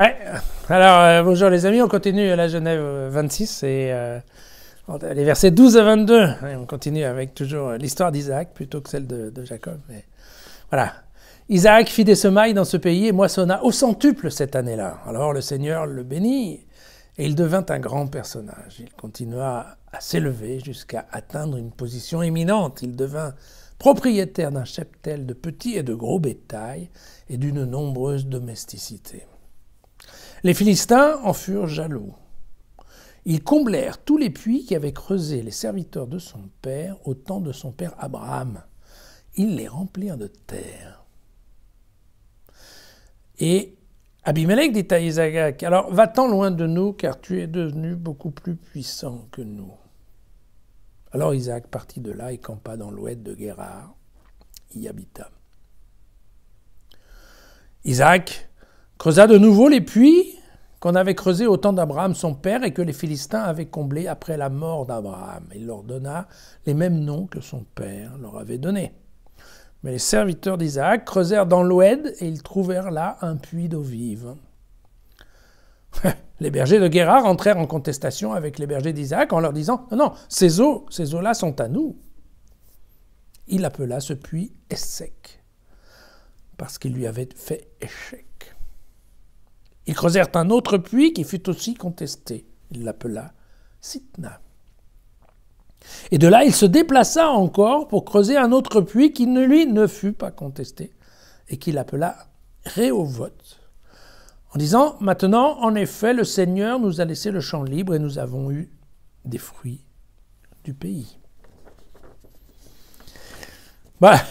Ouais. Alors, bonjour les amis, on continue à la Genève 26 et les versets 12 à 22. Et on continue avec toujours l'histoire d'Isaac plutôt que celle de Jacob. Mais voilà. Isaac fit des semailles dans ce pays et moissonna au centuple cette année-là. Alors le Seigneur le bénit et il devint un grand personnage. Il continua à s'élever jusqu'à atteindre une position éminente. Il devint propriétaire d'un cheptel de petits et de gros bétail et d'une nombreuse domesticité. Les Philistins en furent jaloux. Ils comblèrent tous les puits qu'avaient creusés les serviteurs de son père au temps de son père Abraham. Ils les remplirent de terre. Et Abimelech dit à Isaac, « Alors va-t'en loin de nous, car tu es devenu beaucoup plus puissant que nous. » Alors Isaac partit de là et campa dans l'oued de Guérar, y habita. Isaac creusa de nouveau les puits qu'on avait creusés au temps d'Abraham son père et que les Philistins avaient comblés après la mort d'Abraham. Il leur donna les mêmes noms que son père leur avait donnés. Mais les serviteurs d'Isaac creusèrent dans l'oued et ils trouvèrent là un puits d'eau vive. Les bergers de Guérar entrèrent en contestation avec les bergers d'Isaac en leur disant « Non, ces eaux-là sont à nous. » Il appela ce puits Essek parce qu'il lui avait fait échec. Ils creusèrent un autre puits qui fut aussi contesté. Il l'appela Sitna. Et de là, il se déplaça encore pour creuser un autre puits qui, lui, ne fut pas contesté et qu'il appela Rehovoth, en disant « Maintenant, en effet, le Seigneur nous a laissé le champ libre et nous avons eu des fruits du pays. » Voilà.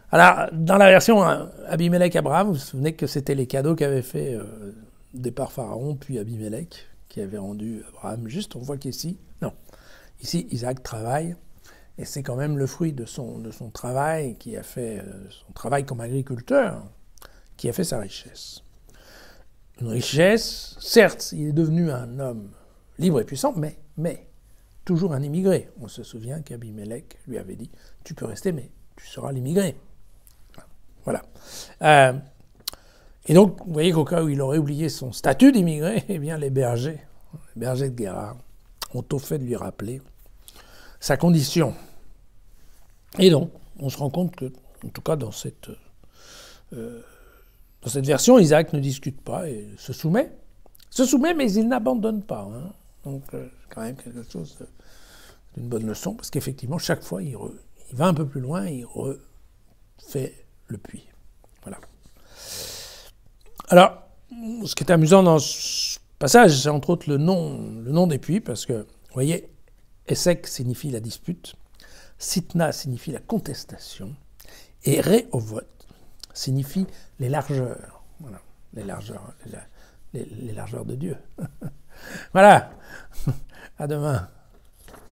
Alors, dans la version Abimelech Abraham, vous vous souvenez que c'était les cadeaux qu'avait fait départ Pharaon, puis Abimelech, qui avait rendu Abraham juste. On voit qu'ici, non. Ici, Isaac travaille, et c'est quand même le fruit de son travail, qui a fait son travail comme agriculteur, qui a fait sa richesse. Une richesse, certes, il est devenu un homme libre et puissant, mais toujours un immigré. On se souvient qu'Abimelech lui avait dit « Tu peux rester, mais tu seras l'immigré. » Voilà. Et donc, vous voyez qu'au cas où il aurait oublié son statut d'immigré, eh bien, les bergers de Guérar, ont au fait de lui rappeler sa condition. Et donc, on se rend compte que, en tout cas dans cette version, Isaac ne discute pas et se soumet, mais il n'abandonne pas. Hein. Donc, quand même quelque chose d'une bonne leçon, parce qu'effectivement, chaque fois, il va un peu plus loin et il refait le puits. Voilà. Alors, ce qui est amusant dans ce passage, c'est entre autres le nom des puits, parce que, vous voyez, Essek signifie la dispute, Sitna signifie la contestation, et Rehovoth signifie les largeurs. Voilà, les largeurs de Dieu. Voilà, à demain.